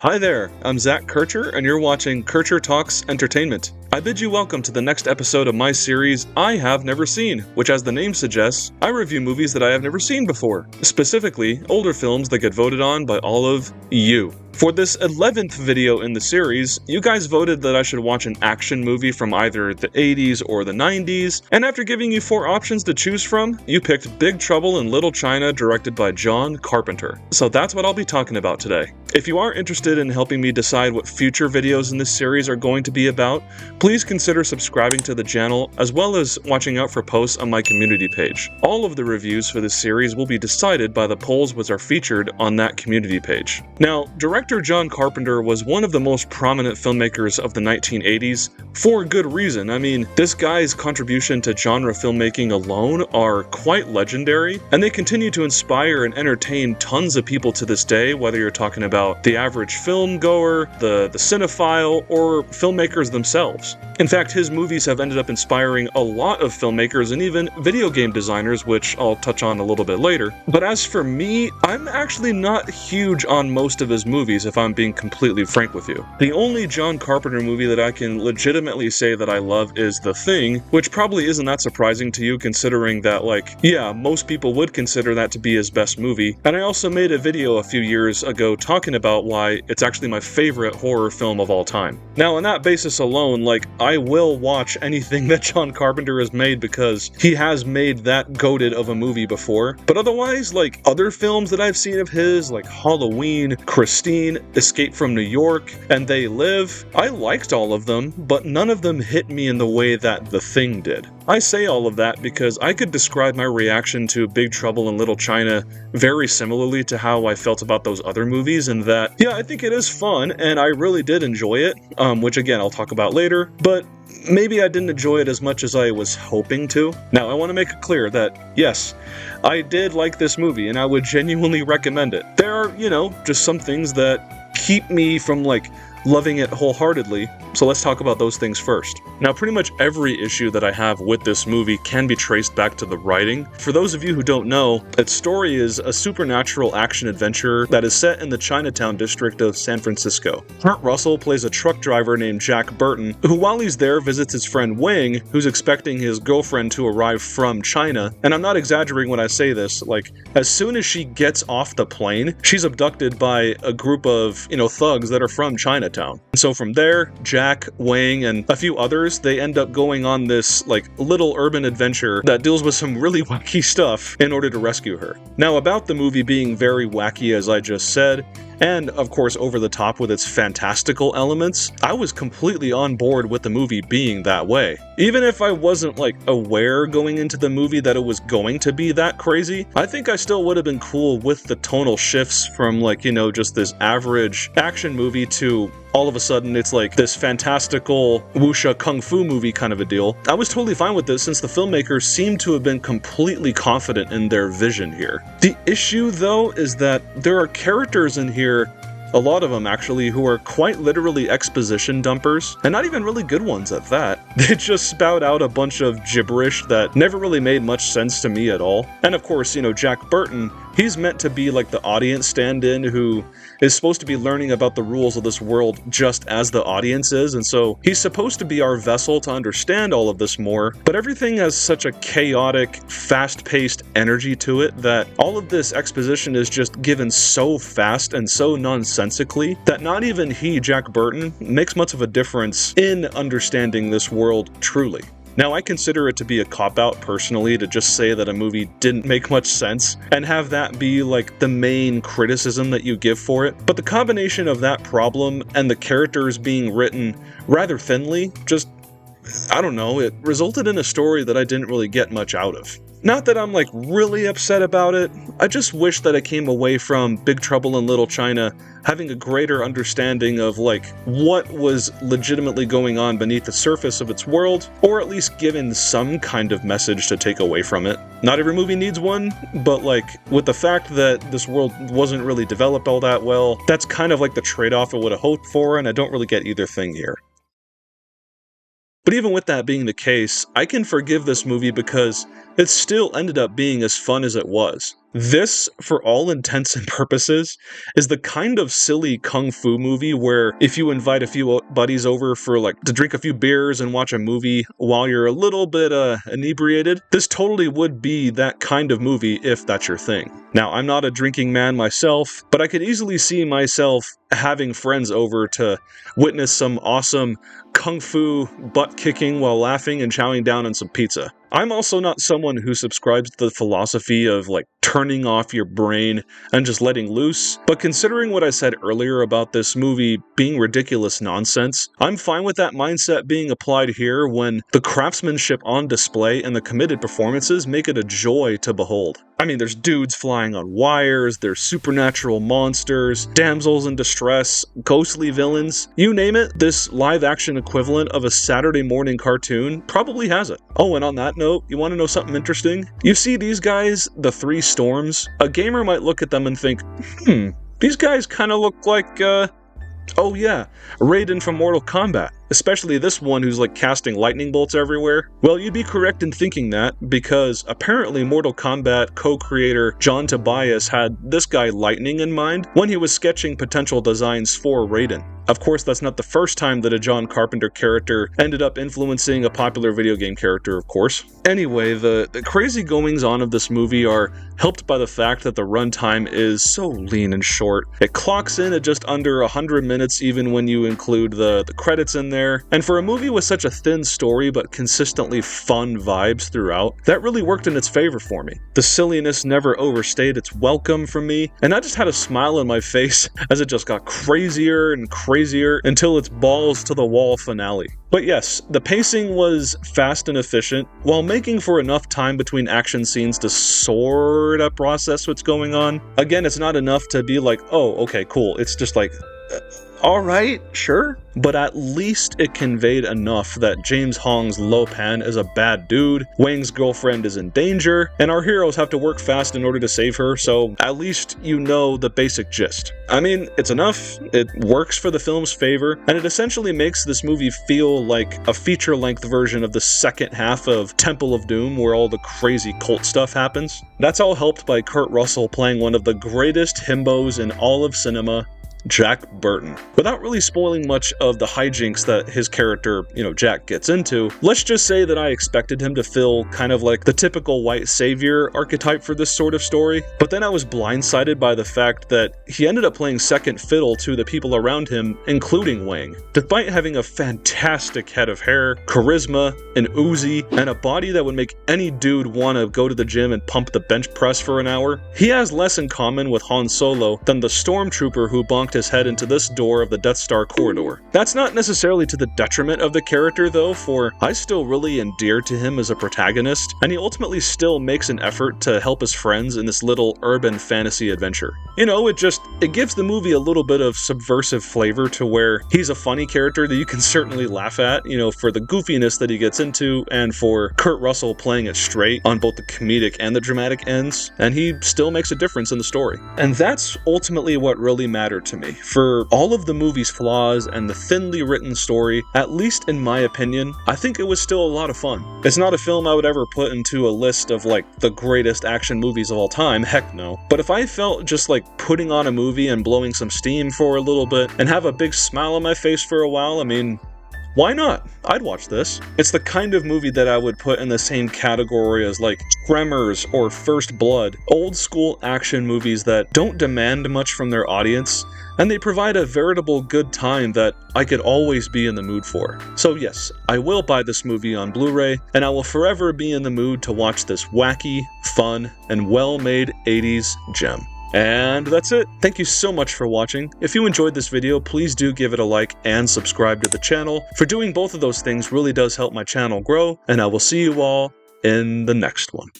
Hi there, I'm Zach Kircher, and you're watching Kircher Talks Entertainment. I bid you welcome to the next episode of my series, I Have Never Seen, which as the name suggests, I review movies that I have never seen before, specifically older films that get voted on by all of you. For this 11th video in the series, you guys voted that I should watch an action movie from either the 80s or the 90s, and after giving you 4 options to choose from, you picked Big Trouble in Little China directed by John Carpenter. So that's what I'll be talking about today. If you are interested in helping me decide what future videos in this series are going to be about, please consider subscribing to the channel as well as watching out for posts on my community page. All of the reviews for this series will be decided by the polls which are featured on that community page. Now, director John Carpenter was one of the most prominent filmmakers of the 1980s for good reason. I mean, this guy's contribution to genre filmmaking alone are quite legendary, and they continue to inspire and entertain tons of people to this day, whether you're talking about the average film goer, the cinephile, or filmmakers themselves. In fact, his movies have ended up inspiring a lot of filmmakers and even video game designers, which I'll touch on a little bit later. But as for me, I'm actually not huge on most of his movies, if I'm being completely frank with you. The only John Carpenter movie that I can legitimately say that I love is The Thing, which probably isn't that surprising to you considering that, yeah, most people would consider that to be his best movie. And I also made a video a few years ago talking about why it's actually my favorite horror film of all time. Now, on that basis alone, I will watch anything that John Carpenter has made because he has made that goated of a movie before. But otherwise, other films that I've seen of his, like Halloween, Christine, Escape from New York, and They Live, I liked all of them, but none of them hit me in the way that The Thing did. I say all of that because I could describe my reaction to Big Trouble in Little China very similarly to how I felt about those other movies, and that, yeah, I think it is fun, and I really did enjoy it, which again, I'll talk about later, but maybe I didn't enjoy it as much as I was hoping to. Now, I want to make it clear that, yes, I did like this movie, and I would genuinely recommend it. There are, just some things that keep me from, loving it wholeheartedly, so let's talk about those things first. Now, pretty much every issue that I have with this movie can be traced back to the writing. For those of you who don't know, its story is a supernatural action-adventure that is set in the Chinatown district of San Francisco. Kurt Russell plays a truck driver named Jack Burton, who while he's there visits his friend Wang, who's expecting his girlfriend to arrive from China. And I'm not exaggerating when I say this, as soon as she gets off the plane, she's abducted by a group of, thugs that are from Chinatown. And so from there, Jack, Wang, and a few others, they end up going on this, little urban adventure that deals with some really wacky stuff in order to rescue her. Now, about the movie being very wacky, as I just said, and of course over the top with its fantastical elements, I was completely on board with the movie being that way. Even if I wasn't aware going into the movie that it was going to be that crazy, I think I still would have been cool with the tonal shifts from just this average action movie to all of a sudden it's this fantastical wuxia kung fu movie kind of a deal. I was totally fine with this since the filmmakers seem to have been completely confident in their vision here. The issue though is that there are characters in here, a lot of them actually, who are quite literally exposition dumpers, and not even really good ones at that. They just spout out a bunch of gibberish that never really made much sense to me at all. And of course, Jack Burton, he's meant to be the audience stand-in who is supposed to be learning about the rules of this world just as the audience is, and so he's supposed to be our vessel to understand all of this more, but everything has such a chaotic, fast-paced energy to it that all of this exposition is just given so fast and so nonsensically that not even he, Jack Burton, makes much of a difference in understanding this world truly. Now, I consider it to be a cop-out personally to just say that a movie didn't make much sense and have that be the main criticism that you give for it, but the combination of that problem and the characters being written rather thinly, I don't know, it resulted in a story that I didn't really get much out of. Not that I'm really upset about it, I just wish that I came away from Big Trouble in Little China having a greater understanding of what was legitimately going on beneath the surface of its world, or at least given some kind of message to take away from it. Not every movie needs one, but with the fact that this world wasn't really developed all that well, that's kind of the trade-off I would have hoped for, and I don't really get either thing here. But even with that being the case, I can forgive this movie because it still ended up being as fun as it was. This, for all intents and purposes, is the kind of silly kung fu movie where if you invite a few buddies over for to drink a few beers and watch a movie while you're a little bit inebriated, this totally would be that kind of movie if that's your thing. Now, I'm not a drinking man myself, but I could easily see myself having friends over to witness some awesome kung fu butt kicking while laughing and chowing down on some pizza. I'm also not someone who subscribes to the philosophy of turning off your brain and just letting loose, but considering what I said earlier about this movie being ridiculous nonsense, I'm fine with that mindset being applied here when the craftsmanship on display and the committed performances make it a joy to behold. I mean, there's dudes flying on wires, there's supernatural monsters, damsels in distress, ghostly villains, you name it, this live-action equivalent of a Saturday morning cartoon probably has it. Oh, and on that note, you want to know something interesting? You see these guys, the three storms? A gamer might look at them and think, these guys kind of look like, oh yeah, Raiden from Mortal Kombat. Especially this one who's casting lightning bolts everywhere. Well, you'd be correct in thinking that, because apparently Mortal Kombat co-creator John Tobias had this guy Lightning in mind when he was sketching potential designs for Raiden. Of course, that's not the first time that a John Carpenter character ended up influencing a popular video game character, of course. Anyway, the crazy goings-on of this movie are helped by the fact that the runtime is so lean and short. It clocks in at just under 100 minutes even when you include the credits in there. And for a movie with such a thin story but consistently fun vibes throughout, that really worked in its favor for me. The silliness never overstayed its welcome from me, and I just had a smile on my face as it just got crazier and crazier until its balls to the wall finale. But yes, the pacing was fast and efficient, while making for enough time between action scenes to sorta process what's going on. Again, it's not enough to be oh, okay, cool. It's just alright, sure. But at least it conveyed enough that James Hong's Lo Pan is a bad dude, Wang's girlfriend is in danger, and our heroes have to work fast in order to save her, so at least you know the basic gist. I mean, it's enough, it works for the film's favor, and it essentially makes this movie feel like a feature-length version of the second half of Temple of Doom, where all the crazy cult stuff happens. That's all helped by Kurt Russell playing one of the greatest himbos in all of cinema, Jack Burton. Without really spoiling much of the hijinks that his character, Jack gets into, let's just say that I expected him to feel kind of like the typical white savior archetype for this sort of story, but then I was blindsided by the fact that he ended up playing second fiddle to the people around him, including Wang. Despite having a fantastic head of hair, charisma, an Uzi, and a body that would make any dude want to go to the gym and pump the bench press for an hour, he has less in common with Han Solo than the stormtrooper who bonked his head into this door of the Death Star corridor. That's not necessarily to the detriment of the character though, for I still really endear to him as a protagonist, and he ultimately still makes an effort to help his friends in this little urban fantasy adventure. It gives the movie a little bit of subversive flavor to where he's a funny character that you can certainly laugh at, for the goofiness that he gets into, and for Kurt Russell playing it straight on both the comedic and the dramatic ends, and he still makes a difference in the story. And that's ultimately what really mattered to me. For all of the movie's flaws and the thinly written story, at least in my opinion, I think it was still a lot of fun. It's not a film I would ever put into a list of the greatest action movies of all time, heck no. But if I felt just putting on a movie and blowing some steam for a little bit and have a big smile on my face for a while, I mean, why not? I'd watch this. It's the kind of movie that I would put in the same category as Tremors or First Blood, old school action movies that don't demand much from their audience, and they provide a veritable good time that I could always be in the mood for. So yes, I will buy this movie on Blu-ray, and I will forever be in the mood to watch this wacky, fun, and well-made 80s gem. And that's it. Thank you so much for watching. If you enjoyed this video, please do give it a like and subscribe to the channel. For doing both of those things really does help my channel grow, and I will see you all in the next one.